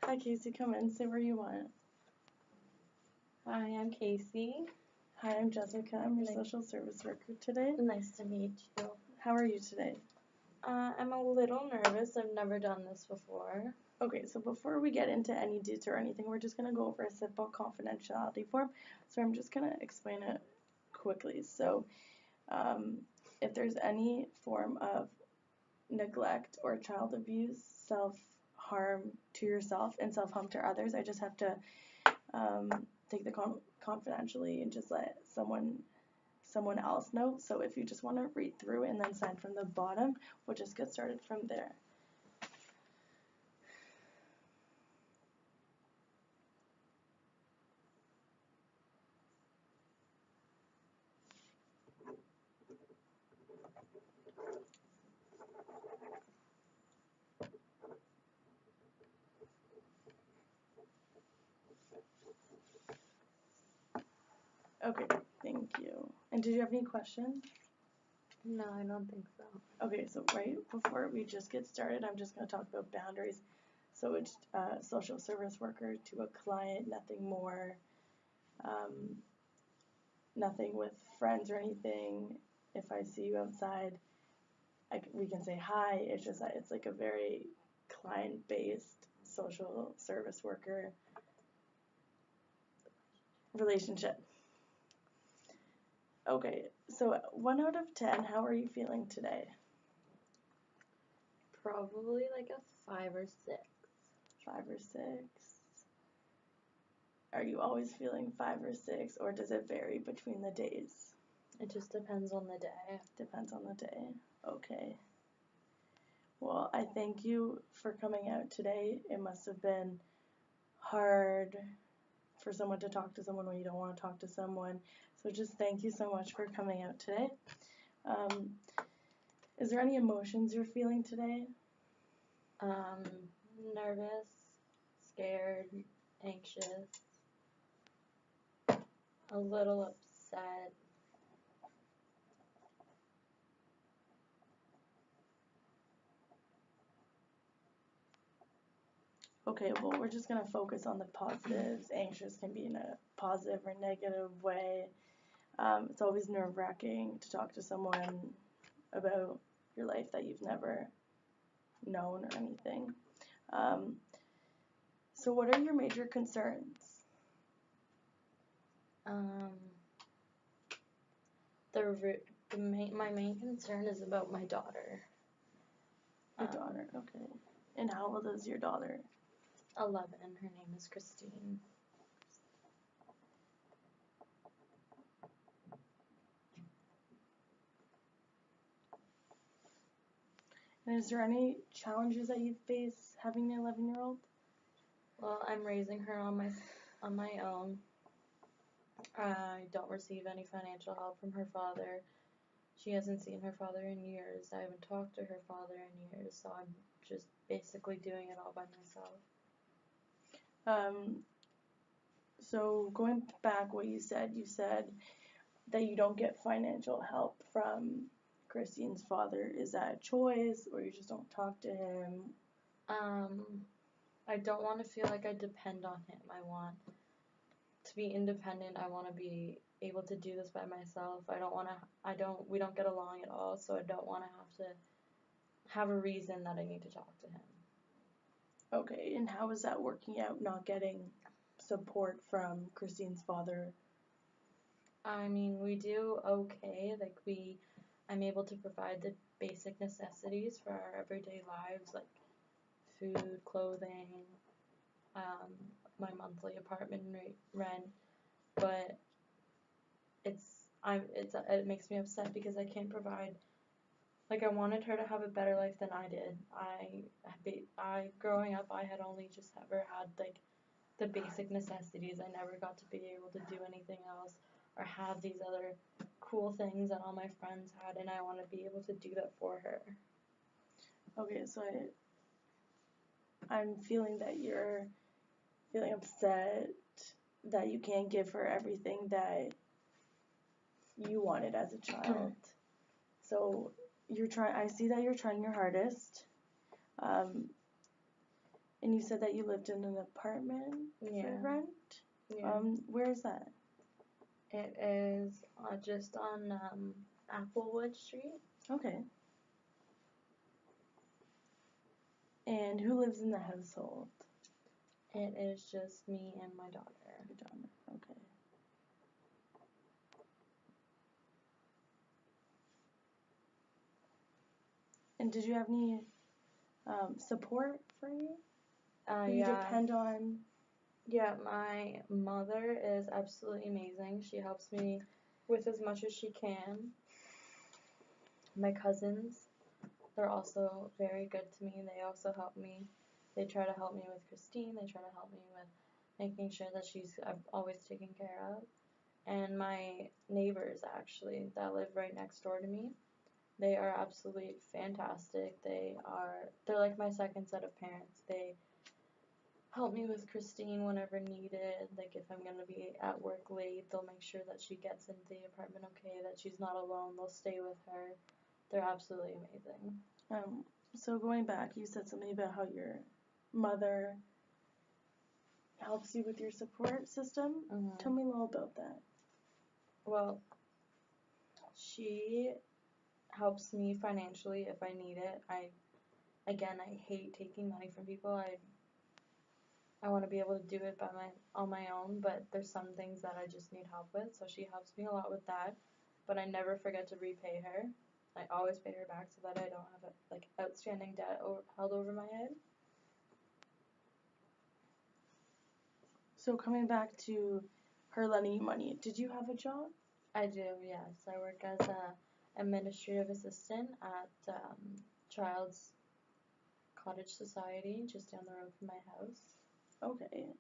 Hi, Casey. Come in. Say where you want. Hi, I'm Casey. Hi, I'm Jessica. I'm your social service worker today. Nice to meet you. How are you today? I'm a little nervous. I've never done this before. Okay, so before we get into any details or anything, we're just going to go over a simple confidentiality form. So I'm just going to explain it quickly. So if there's any form of neglect or child abuse, self-harm to yourself and self-harm to others, I just have to take the confidentially and just let someone else know. So if you just want to read through and then sign from the bottom, we'll just get started from there. Okay, thank you. And did you have any questions? No, I don't think so. Okay, so right before we just get started, I'm just going to talk about boundaries. So it's social service worker to a client, nothing more, nothing with friends or anything. If I see you outside, we can say hi. It's just that it's like a very client-based social service worker relationship. Okay, so 1 out of 10, how are you feeling today? Probably like a 5 or 6. 5 or 6. Are you always feeling 5 or 6, or does it vary between the days? It just depends on the day. Depends on the day. Okay. Well, I thank you for coming out today. It must have been hard for someone to talk to someone when you don't want to talk to someone. So just thank you so much for coming out today. Is there any emotions you're feeling today? Nervous, scared, anxious, a little upset. Okay, well, we're just going to focus on the positives. Anxious can be in a positive or negative way. It's always nerve-wracking to talk to someone about your life that you've never known or anything. So what are your major concerns? My main concern is about my daughter. Your daughter, okay. And how old is your daughter? 11. Her name is Christine. And is there any challenges that you face having an 11-year-old? Well, I'm raising her on my own. I don't receive any financial help from her father. She hasn't seen her father in years. I haven't talked to her father in years, so I'm just basically doing it all by myself. So going back what you said that you don't get financial help from Christine's father. Is that a choice, or you just don't talk to him? I don't want to feel like I depend on him. I want to be independent. I want to be able to do this by myself. We don't get along at all, so I don't want to have a reason that I need to talk to him. Okay, and how is that working out, not getting support from Christine's father? I mean, we do okay. I'm able to provide the basic necessities for our everyday lives, like food, clothing, my monthly apartment rent. But it makes me upset because I can't provide. Like, I wanted her to have a better life than I did. Growing up, I had only just ever had like the basic necessities. I never got to be able to do anything else or have these other cool things that all my friends had, and I want to be able to do that for her. Okay, so I'm feeling that you're feeling upset that you can't give her everything that you wanted as a child. So I see that you're trying your hardest. And you said that you lived in an apartment Yeah. for rent? Yeah. Where is that? It is just on Applewood Street. Okay. And who lives in the household? It is just me and my daughter. Your daughter. Okay. And did you have any support for you? Who you Yeah. depend on? Yeah, my mother is absolutely amazing. She helps me with as much as she can. My cousins, they're also very good to me. They also help me. They try to help me with Christine. They try to help me with making sure that she's always taken care of. And my neighbors, actually, that live right next door to me, they are absolutely fantastic. They're like my second set of parents. They help me with Christine whenever needed. Like if I'm gonna be at work late, they'll make sure that she gets into the apartment okay, that she's not alone. They'll stay with her. They're absolutely amazing. So going back, you said something about how your mother helps you with your support system. Mm-hmm. Tell me a little about that. Well, she helps me financially if I need it. I hate taking money from people. I want to be able to do it on my own, but there's some things that I just need help with. So she helps me a lot with that, but I never forget to repay her. I always pay her back so that I don't have outstanding debt held over my head. So coming back to her lending you money, did you have a job? I do, yes. I work as a administrative assistant at Child's Cottage Society, just down the road from my house. Okay.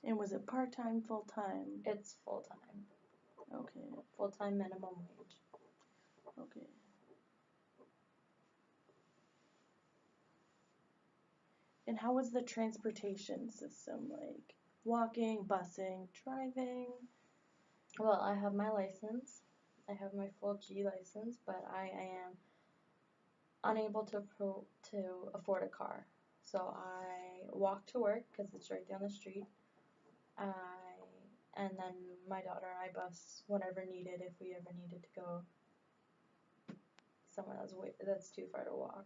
And was it part-time, full-time? It's full-time. Okay. Full-time minimum wage. Okay. And how was the transportation system like? Walking, busing, driving? Well, I have my license. I have my full G license, but I am unable to afford a car. So I walk to work because it's right down the street. And then my daughter and I bus whenever needed if we ever needed to go somewhere that's too far to walk.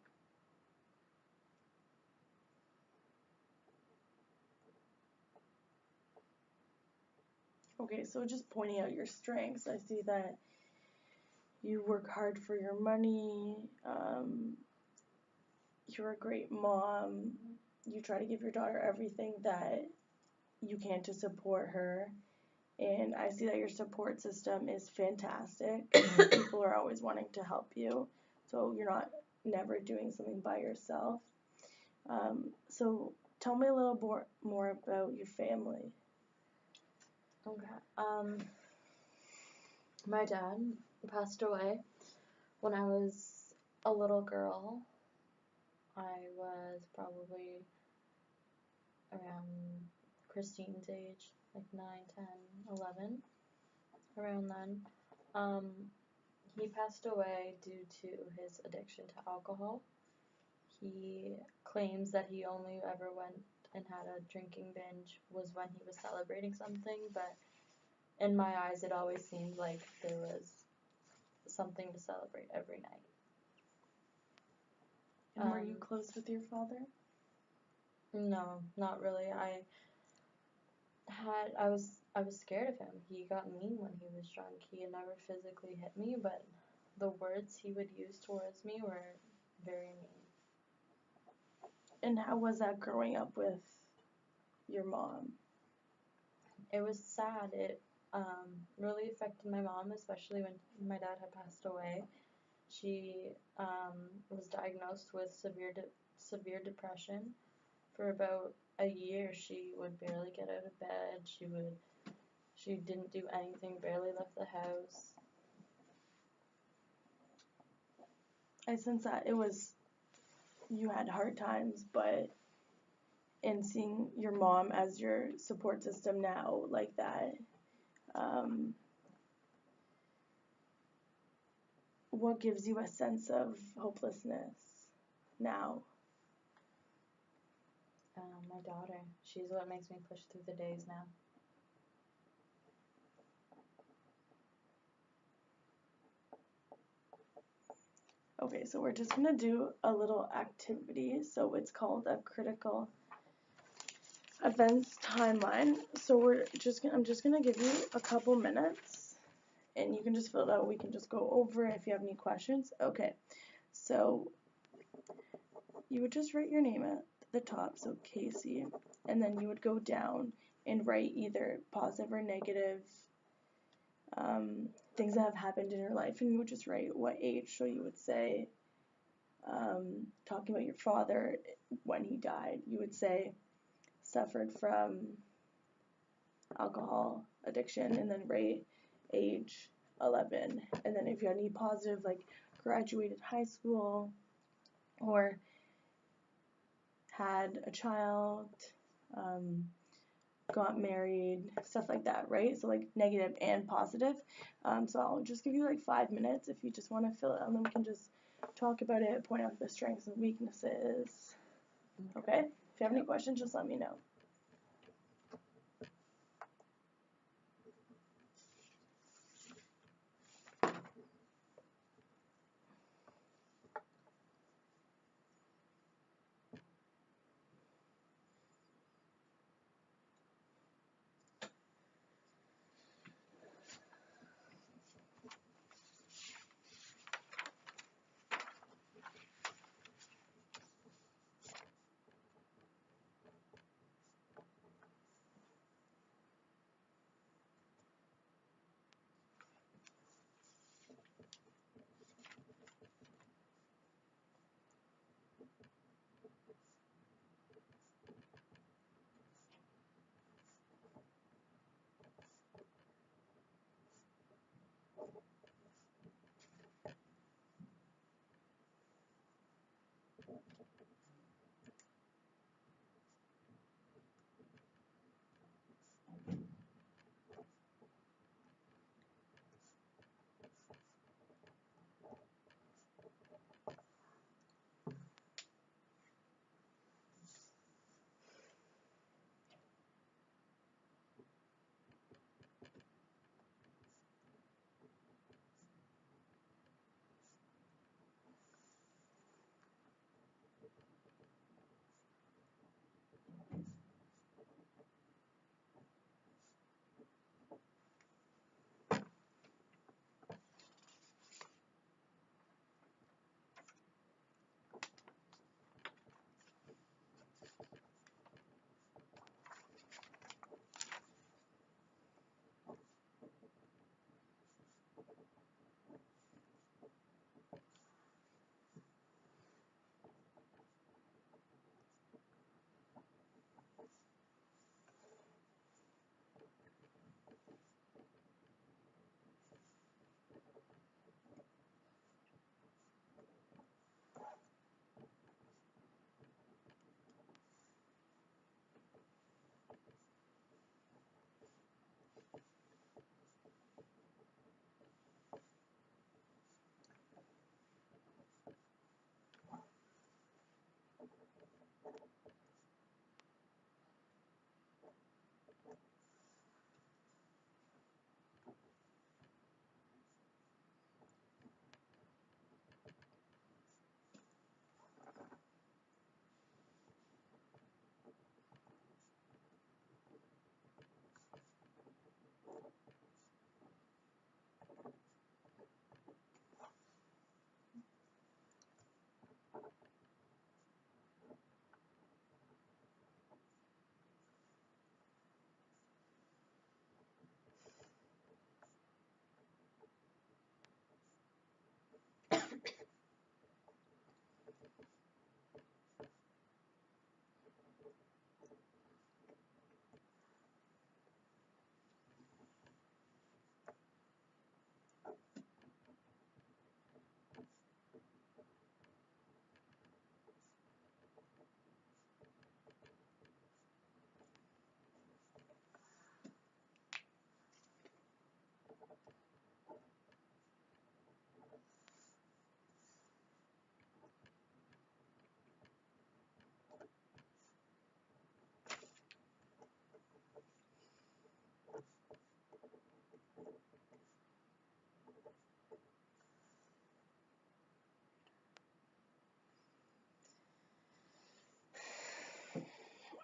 Okay, so just pointing out your strengths, I see that you work hard for your money. You're a great mom. You try to give your daughter everything that you can to support her. And I see that your support system is fantastic. People are always wanting to help you, so you're not never doing something by yourself. So tell me a little more about your family. Okay. My dad passed away when I was a little girl. I was probably around Christine's age, like 9, 10, 11, around then. He passed away due to his addiction to alcohol. He claims that he only ever went and had a drinking binge was when he was celebrating something, but in my eyes it always seemed like there was something to celebrate every night. And were you close with your father? No, not really. I was scared of him. He got mean when he was drunk. He had never physically hit me, but the words he would use towards me were very mean. And how was that growing up with your mom? It was sad. It really affected my mom, especially when my dad had passed away. She was diagnosed with severe depression. For about a year, she would barely get out of bed. She didn't do anything, barely left the house. I sense that you had hard times, but in seeing your mom as your support system now like that, what gives you a sense of hopelessness now? My daughter. She's what makes me push through the days now. Okay, so we're just gonna do a little activity. So it's called a critical events timeline. So I'm just gonna give you a couple minutes, and you can just fill it out. We can just go over it if you have any questions. Okay, so you would just write your name at the top, so Casey, and then you would go down and write either positive or negative things that have happened in your life, and you would just write what age. So you would say, talking about your father when he died, you would say suffered from alcohol addiction, and then rate age 11. And then if you had any positive, like graduated high school or had a child, got married, stuff like that, right? So like negative and positive. So I'll just give you like 5 minutes if you just want to fill it out, and then we can just talk about it, point out the strengths and weaknesses. Okay? If you have any questions, just let me know.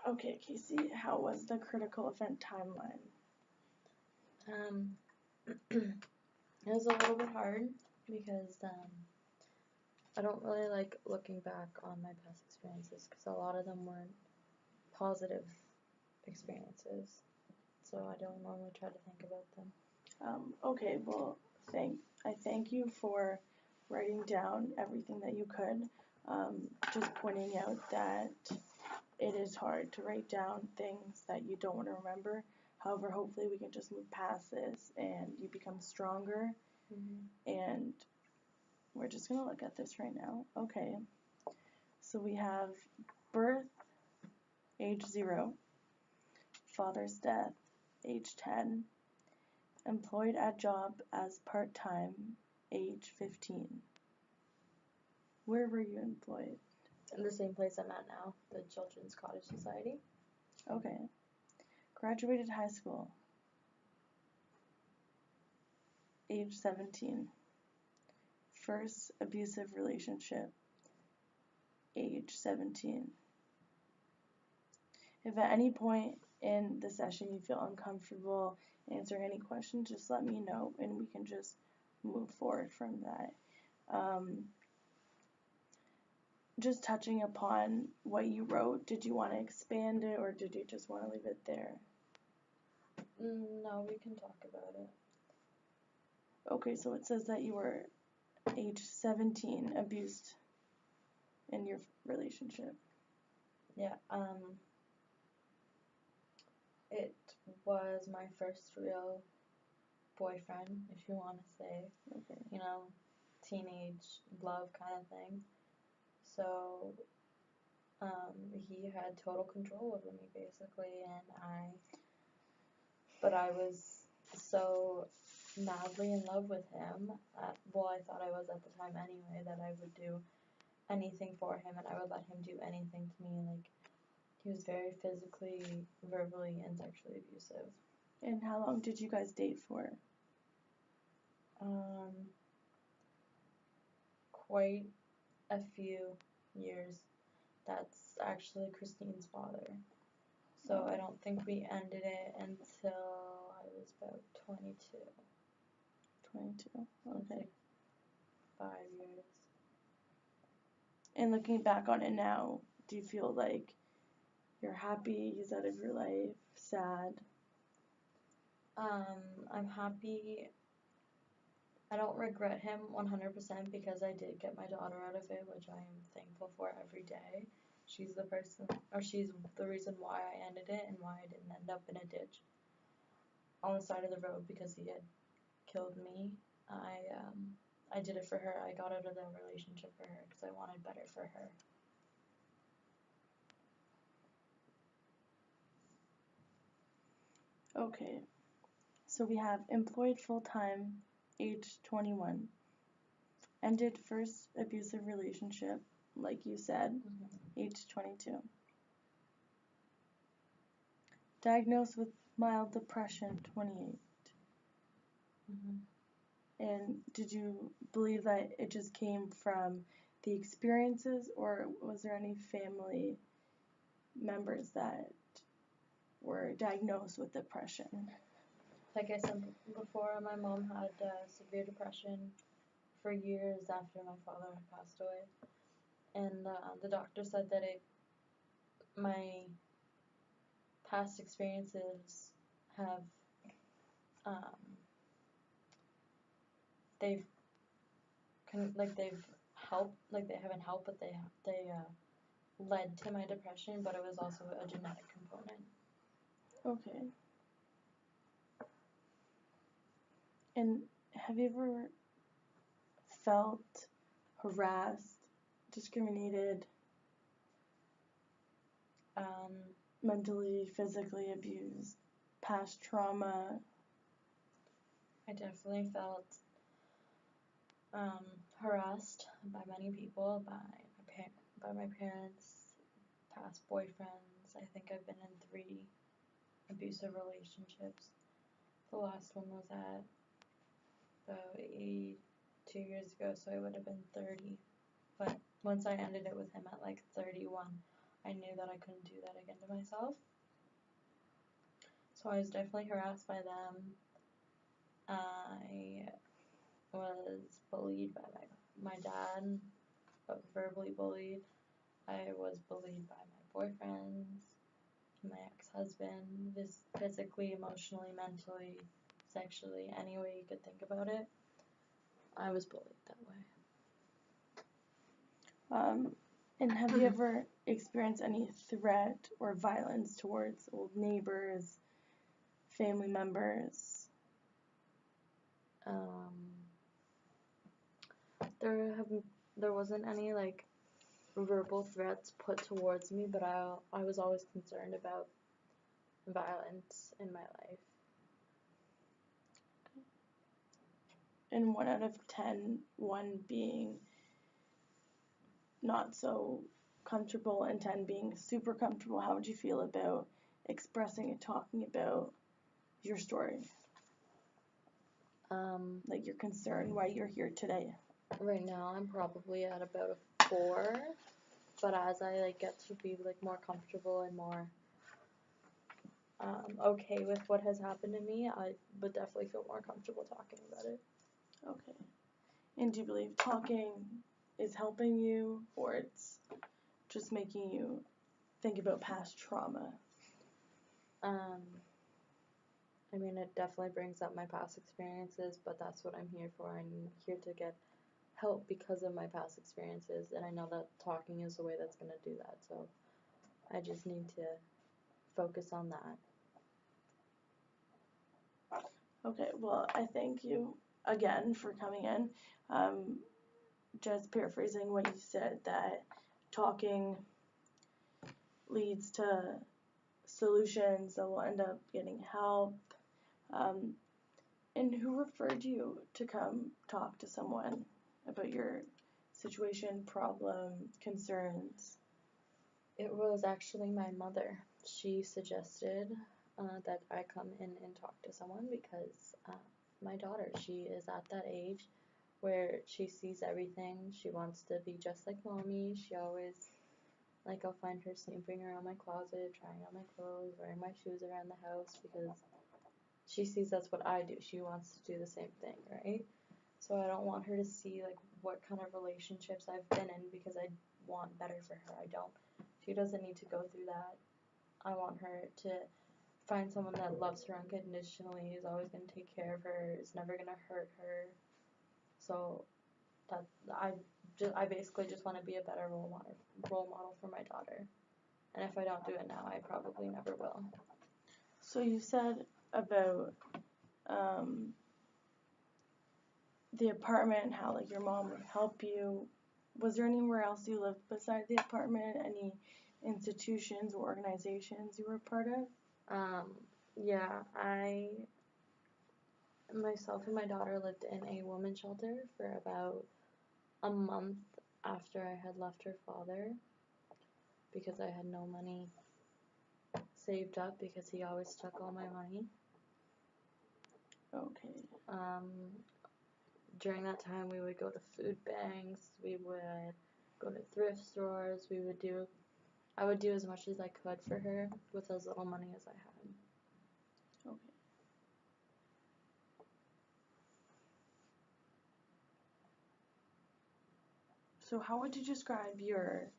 Okay, Casey, how was the critical event timeline? It was a little bit hard because I don't really like looking back on my past experiences because a lot of them weren't positive experiences. So I don't normally try to think about them. Okay, well, I thank you for writing down everything that you could. Just pointing out that it is hard to write down things that you don't want to remember. However, hopefully we can just move past this and you become stronger. And we're just going to look at this right now. Okay, so we have birth, age 0, father's death, age 10, employed at job as part-time, age 15. Where were you employed? In the same place I'm at now, the Children's Cottage Society. Okay. Graduated high school, age 17. First abusive relationship, age 17. If at any point in the session you feel uncomfortable answering any questions, just let me know and we can just move forward from that. Just touching upon what you wrote, did you want to expand it or did you just want to leave it there? No, we can talk about it. Okay, so it says that you were age 17 abused in your relationship. Yeah, it was my first real boyfriend, if you want to say, Okay. Teenage love kind of thing. So, he had total control over me basically, but I was so madly in love with him, well, I thought I was at the time anyway, that I would do anything for him and I would let him do anything to me. Like, he was very physically, verbally, and sexually abusive. And how long did you guys date for? Quite a few years. That's actually Christine's father. So I don't think we ended it until I was about 22. 22, So it's okay. like 5 years. And looking back on it now, do you feel like you're happy he's out of your life, sad? I'm happy. I don't regret him 100% because I did get my daughter out of it, which I am thankful for every day. She's the reason why I ended it and why I didn't end up in a ditch on the side of the road because he had killed me. I did it for her. I got out of the relationship for her because I wanted better for her. Okay, so we have employed full-time, age 21. Ended first abusive relationship, like you said, age 22. Diagnosed with mild depression, 28. And did you believe that it just came from the experiences, or was there any family members that were diagnosed with depression? Like I said before, my mom had severe depression for years after my father had passed away. And the doctor said that my past experiences have, they've helped, like they haven't helped, but they led to my depression, but it was also a genetic component. Okay. And have you ever felt harassed, discriminated, mentally, physically abused, past trauma? I definitely felt harassed by many people, by my parents, past boyfriends. I think I've been in 3 abusive relationships. The last one was at about 2 years ago, so I would have been 30. But once I ended it with him at like 31, I knew that I couldn't do that again to myself. So I was definitely harassed by them. I was bullied by my dad, verbally bullied. I was bullied by my boyfriends, my ex-husband, physically, emotionally, mentally, sexually, any way you could think about it. I was bullied that way. And have you ever experienced any threat or violence towards old neighbors, family members? There wasn't any like verbal threats put towards me, but I was always concerned about violence in my life. And 1 out of 10, 1 being not so comfortable and 10 being super comfortable, how would you feel about expressing and talking about your story? Like your concern, why you're here today? Right now I'm probably at about a 4, but as I like get to be like more comfortable and more okay with what has happened to me, I would definitely feel more comfortable talking about it. Okay. And do you believe talking is helping you, or it's just making you think about past trauma? I mean, it definitely brings up my past experiences, but that's what I'm here for. I'm here to get help because of my past experiences, and I know that talking is the way that's going to do that, so I just need to focus on that. Okay, well, I thank you again for coming in. Just paraphrasing what you said, that talking leads to solutions that will end up getting help. And who referred you to come talk to someone about your situation, problem, concerns? It was actually my mother. She suggested that I come in and talk to someone because my daughter, she is at that age where she sees everything. She wants to be just like mommy. She always, like, I'll find her snooping around my closet, trying on my clothes, wearing my shoes around the house because she sees that's what I do. She wants to do the same thing, right? So I don't want her to see like what kind of relationships I've been in because I want better for her. I don't. She doesn't need to go through that. I want her to find someone that loves her unconditionally, is always going to take care of her, is never going to hurt her. So that I basically just want to be a better role model for my daughter. And if I don't do it now, I probably never will. So you said about the apartment and how like your mom would help you. Was there anywhere else you lived besides the apartment? Any institutions or organizations you were a part of? Yeah, myself and my daughter lived in a women's shelter for about a month after I had left her father because I had no money saved up because he always took all my money. Okay. During that time, we would go to food banks, we would go to thrift stores, I would do as much as I could for her with as little money as I had. Okay. So how would you describe your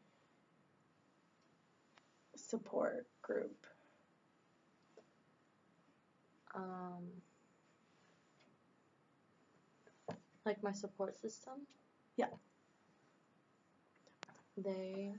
support group? Like my support system? Yeah. They